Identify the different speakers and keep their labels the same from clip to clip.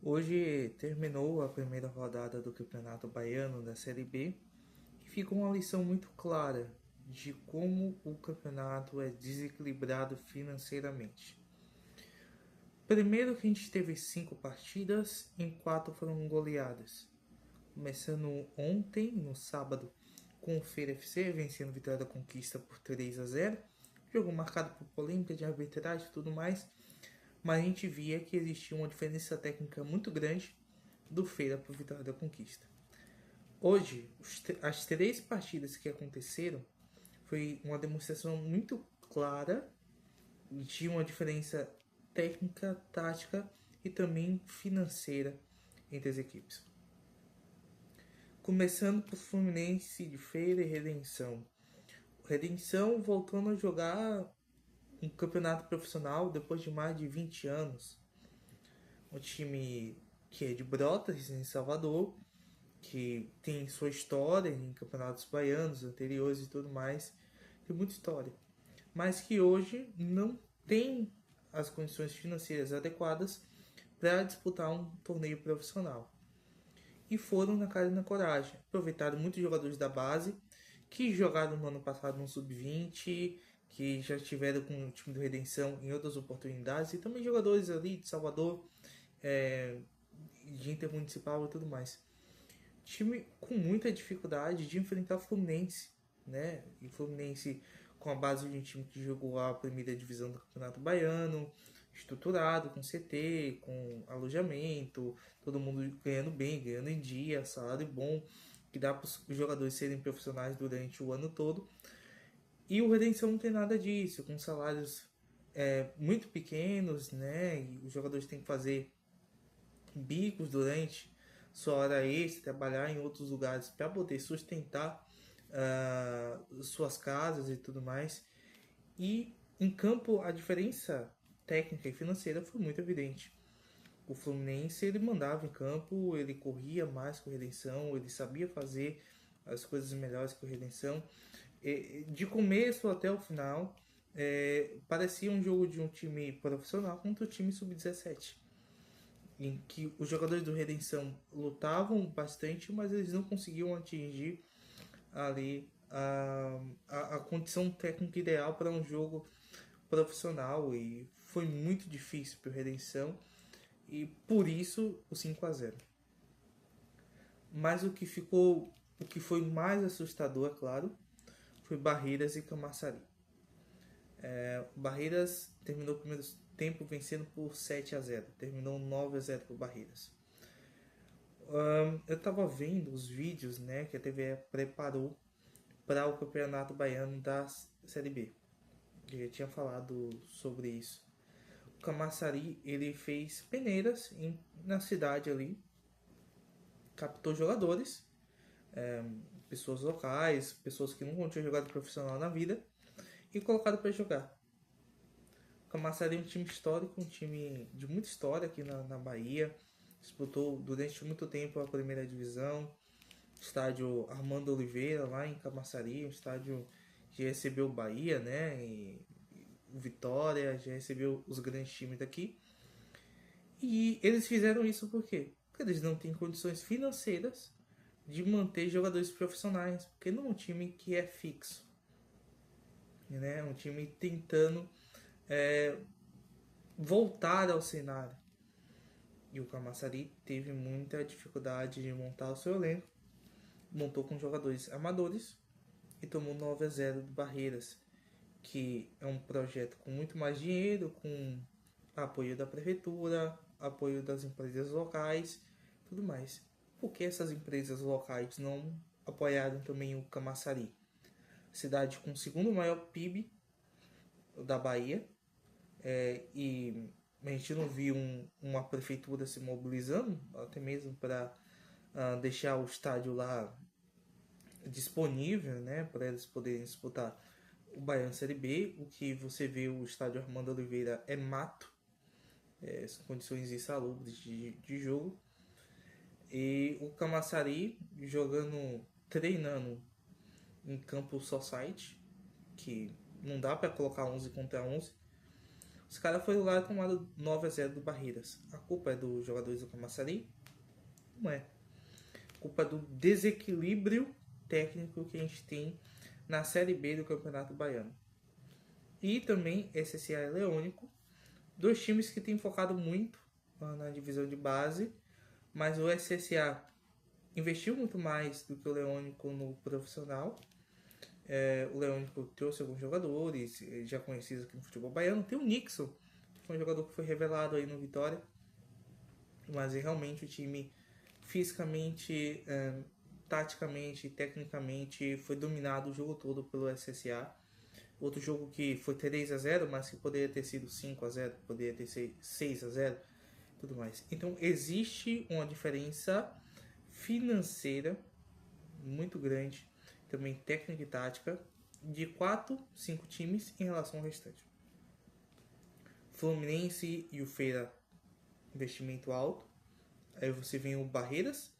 Speaker 1: Hoje terminou a primeira rodada do Campeonato Baiano da Série B e ficou uma lição muito clara de como o campeonato é desequilibrado financeiramente. Primeiro que a gente teve 5 partidas, em 4 foram goleadas. Começando ontem, no sábado, com o Feira FC vencendo Vitória da Conquista por 3-0. Jogo marcado por polêmica de arbitragem e tudo mais, mas a gente via que existia uma diferença técnica muito grande do Feira para o Vitória da Conquista. Hoje, as 3 partidas que aconteceram foi uma demonstração muito clara de uma diferença técnica, tática e também financeira entre as equipes. Começando por Fluminense de Feira e Redenção. O Redenção voltando a jogar um campeonato profissional depois de mais de 20 anos. Um time que é de Brotas, em Salvador, que tem sua história em campeonatos baianos anteriores e tudo mais, tem muita história, mas que hoje não tem as condições financeiras adequadas para disputar um torneio profissional. E foram na cara e na coragem. Aproveitaram muitos jogadores da base que jogaram no ano passado no Sub-20, que já estiveram com o time do Redenção em outras oportunidades, e também jogadores ali de Salvador, de Intermunicipal e tudo mais. Time com muita dificuldade de enfrentar o Fluminense, né? E Fluminense com a base de um time que jogou a primeira divisão do Campeonato Baiano, estruturado, com CT, com alojamento, todo mundo ganhando bem, ganhando em dia, salário bom, que dá para os jogadores serem profissionais durante o ano todo. E o Redenção não tem nada disso, com salários muito pequenos, né? E os jogadores têm que fazer bicos durante sua hora extra, trabalhar em outros lugares para poder sustentar suas casas e tudo mais. E em campo a diferença técnica e financeira foi muito evidente. O Fluminense ele mandava em campo, ele corria mais que o Redenção, ele sabia fazer as coisas melhores que o Redenção. De começo até o final, parecia um jogo de um time profissional contra o time sub-17, em que os jogadores do Redenção lutavam bastante, mas eles não conseguiam atingir ali a condição técnica ideal para um jogo profissional, e foi muito difícil para o Redenção, e por isso o 5-0. Mas o que foi mais assustador, é claro, foi Barreiras e Camaçari. Barreiras terminou o primeiro tempo vencendo por 7-0, terminou 9-0 para Barreiras. Eu estava vendo os vídeos, né, que a TV preparou para o Campeonato Baiano da Série B. Eu já tinha falado sobre isso. O Camaçari ele fez peneiras na cidade ali, captou jogadores, pessoas locais, pessoas que nunca tinham jogado profissional na vida, e colocaram para jogar. O Camaçari é um time histórico, um time de muita história aqui na Bahia. Disputou durante muito tempo a primeira divisão. Estádio Armando Oliveira, lá em Camaçari, um estádio que recebeu o Bahia, né? E Vitória, já recebeu os grandes times daqui. E eles fizeram isso por quê? Porque eles não têm condições financeiras de manter jogadores profissionais, porque não é um time que é fixo, né? É um time tentando voltar ao cenário. E o Camaçari teve muita dificuldade de montar o seu elenco, montou com jogadores amadores e tomou 9-0 do Barreiras, que é um projeto com muito mais dinheiro, com apoio da prefeitura, apoio das empresas locais, tudo mais. Por que essas empresas locais não apoiaram também o Camaçari? Cidade com o segundo maior PIB da Bahia, e a gente não viu uma prefeitura se mobilizando, até mesmo para deixar o estádio lá disponível, né, para eles poderem disputar o Baiano Série B. O que você vê, o estádio Armando Oliveira é mato, condições insalubres de jogo. E o Camaçari jogando, treinando em campo society, que não dá para colocar 11 contra 11. Os caras foram lá e tomaram 9-0 do Barreiras. A culpa é dos jogadores do Camaçari? Não é. A culpa é do desequilíbrio técnico que a gente tem na Série B do Campeonato Baiano. E também SSA e Leônico, dois times que têm focado muito na divisão de base, mas o SSA investiu muito mais do que o Leônico no profissional. O Leônico trouxe alguns jogadores já conhecidos aqui no futebol baiano. Tem o Nixon, que foi um jogador que foi revelado aí no Vitória, mas realmente o time fisicamente, taticamente, tecnicamente foi dominado o jogo todo pelo SSA. Outro jogo que foi 3-0, mas que poderia ter sido 5-0, poderia ter sido 6-0, tudo mais. Então existe uma diferença financeira muito grande, também técnica e tática, de 4, 5 times em relação ao restante. Fluminense e o Feira, investimento alto. Aí você vem o Barreiras,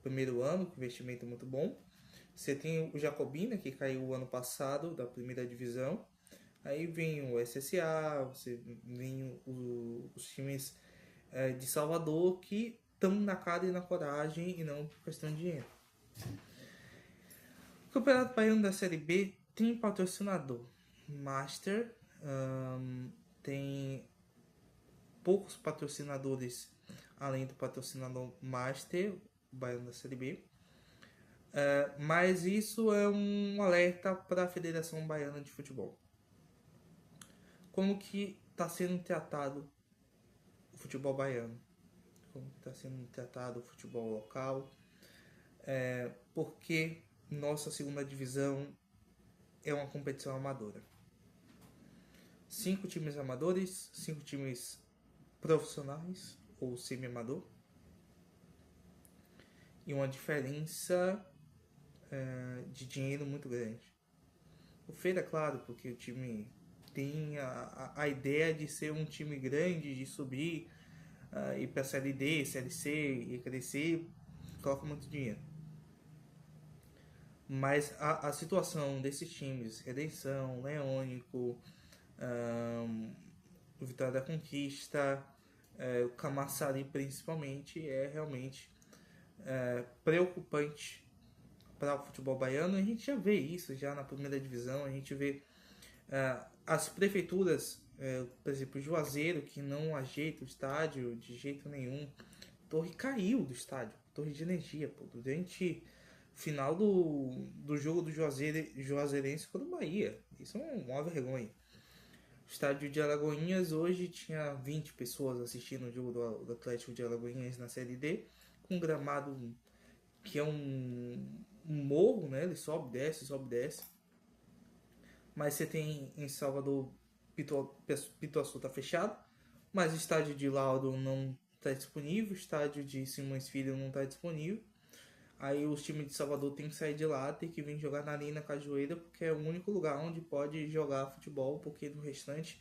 Speaker 1: primeiro ano, investimento muito bom. Você tem o Jacobina, que caiu o ano passado da primeira divisão. Aí vem o SSA, você vem os times de Salvador que estão na cara e na coragem e não por questão de dinheiro. O Campeonato Baiano da Série B tem patrocinador. Master, tem poucos patrocinadores além do patrocinador Master, o Baiano da Série B. Mas isso é um alerta para a Federação Baiana de Futebol. Como que está sendo tratado o futebol baiano? Como está sendo tratado o futebol local? Porque nossa segunda divisão é uma competição amadora. 5 times amadores, 5 times profissionais ou semi-amador. E uma diferença de dinheiro muito grande. O Feira, claro, porque o time tem a ideia de ser um time grande, de subir, ir para a Série D, Série C e crescer, coloca muito dinheiro. Mas a situação desses times, Redenção, Leônico, o Vitória da Conquista, o Camaçari principalmente, é realmente preocupante para o futebol baiano. A gente já vê isso já na primeira divisão, a gente vê as prefeituras, por exemplo, Juazeiro, que não ajeita o estádio de jeito nenhum. A torre caiu do estádio, torre de energia, durante final do jogo do Juazeirense contra o Bahia. Isso é uma vergonha. O estádio de Alagoinhas hoje tinha 20 pessoas assistindo o jogo do Atlético de Alagoinhas na Série D, com um gramado que é um morro, né? Ele sobe, desce. Mas você tem em Salvador, Pituaçu está fechado, mas o estádio de Lauro não está disponível, o estádio de Simões Filho não está disponível. Aí os times de Salvador tem que sair de lá, tem que vir jogar na Arena Cajueira, porque é o único lugar onde pode jogar futebol, porque no restante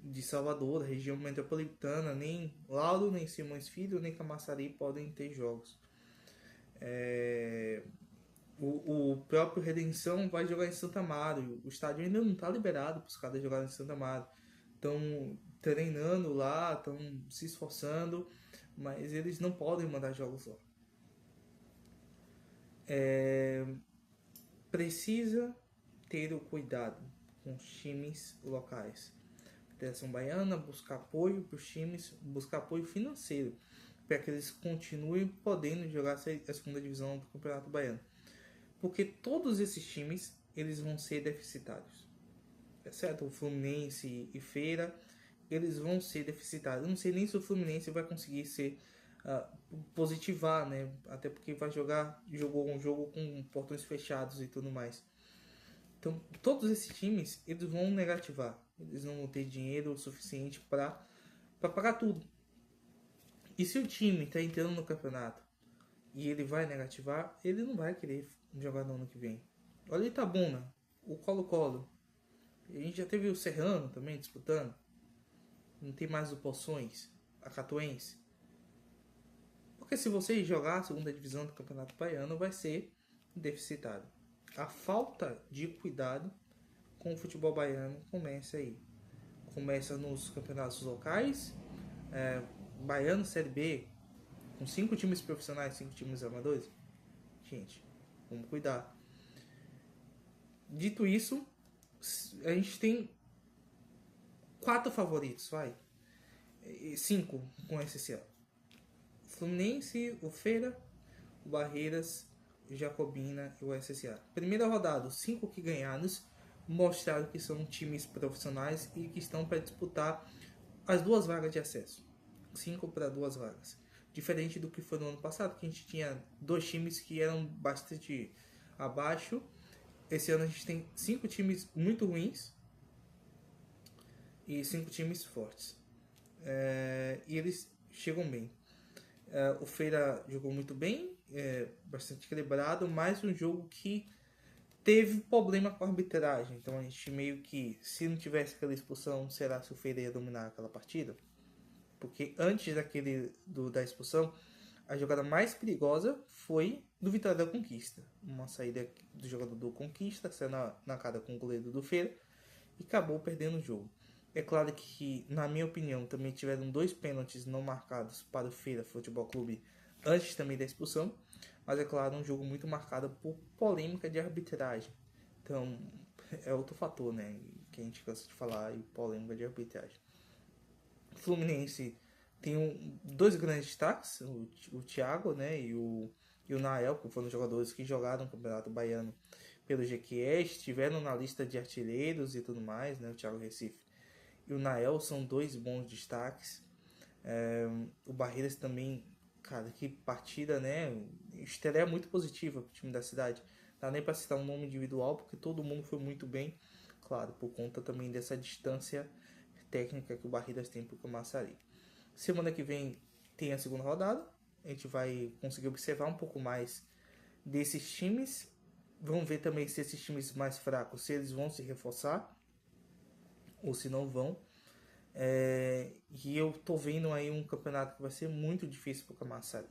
Speaker 1: de Salvador, da região metropolitana, nem Lauro, nem Simões Filho, nem Camaçari podem ter jogos. O próprio Redenção vai jogar em Santa Amaro. O estádio ainda não está liberado para os caras jogarem em Santa Amaro. Estão treinando lá, estão se esforçando, mas eles não podem mandar jogos lá. Precisa ter o cuidado com os times locais. A Federação Baiana buscar apoio para os times, buscar apoio financeiro para que eles continuem podendo jogar a segunda divisão do Campeonato Baiano. Porque todos esses times eles vão ser deficitários. Certo? O Fluminense e Feira, eles vão ser deficitários. Eu não sei nem se o Fluminense vai conseguir ser positivar, né? Até porque jogou um jogo com portões fechados e tudo mais. Então, todos esses times, eles vão negativar. Eles não vão ter dinheiro suficiente para pagar tudo. E se o time está entrando no campeonato e ele vai negativar, ele não vai querer jogar no ano que vem. Olha o Itabuna, o Colo-Colo. A gente já teve o Serrano também disputando. Não tem mais o Poções, a Catuense. Porque se você jogar a segunda divisão do Campeonato Baiano, vai ser deficitário. A falta de cuidado com o futebol baiano começa aí. começa nos campeonatos locais, Baiano, Série B, com 5 times profissionais, 5 times amadores. Gente, vamos cuidar. Dito isso, a gente tem 4 favoritos, vai. 5 com SSA. O Fluminense, o Feira, o Barreiras, o Jacobina e o SSA. Primeira rodada, os 5 que ganharam mostraram que são times profissionais e que estão para disputar as 2 vagas de acesso. 5 para 2 vagas. Diferente do que foi no ano passado, que a gente tinha 2 times que eram bastante abaixo. Esse ano a gente tem 5 times muito ruins e 5 times fortes. E eles chegam bem. O Feira jogou muito bem, bastante equilibrado, mas um jogo que teve problema com a arbitragem. Então a gente meio que, se não tivesse aquela expulsão, será se o Feira ia dominar aquela partida? Porque antes da expulsão, a jogada mais perigosa foi do Vitória da Conquista. Uma saída do jogador do Conquista, saiu na cara com o goleiro do Feira e acabou perdendo o jogo. É claro que, na minha opinião, também tiveram 2 pênaltis não marcados para o Feira Futebol Clube antes também da expulsão. Mas é claro, um jogo muito marcado por polêmica de arbitragem. Então, é outro fator, né? Que a gente cansa de falar, e polêmica de arbitragem. O Fluminense tem 2 grandes destaques, o Thiago, né? E o Nael, que foram jogadores que jogaram no Campeonato Baiano pelo GQS, estiveram na lista de artilheiros e tudo mais, né? O Thiago Recife e o Nael são 2 bons destaques. O Barreiras também, cara, que partida, né? Estreia muito positiva pro time da cidade. Não dá nem para citar um nome individual, porque todo mundo foi muito bem. Claro, por conta também dessa distância técnica que o Barreiras tem pro Camaçari. Semana que vem tem a segunda rodada. A gente vai conseguir observar um pouco mais desses times. Vamos ver também se esses times mais fracos, se eles vão se reforçar ou se não vão. E eu tô vendo aí um campeonato que vai ser muito difícil pro Camaçari.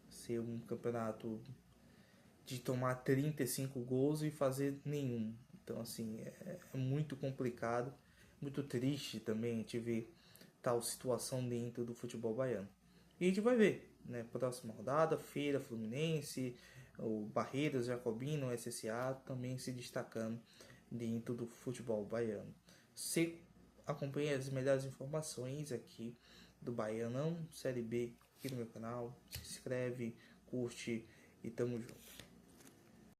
Speaker 1: Ser um campeonato de tomar 35 gols e fazer nenhum. Então, assim, é muito complicado, muito triste também a gente ver tal situação dentro do futebol baiano. E a gente vai ver, né? Próxima rodada, Feira, Fluminense, o Barreiras, Jacobino, o SSA também se destacando dentro do futebol baiano. Se acompanhe as melhores informações aqui do Baianão Série B aqui no meu canal. Se inscreve, curte e tamo junto.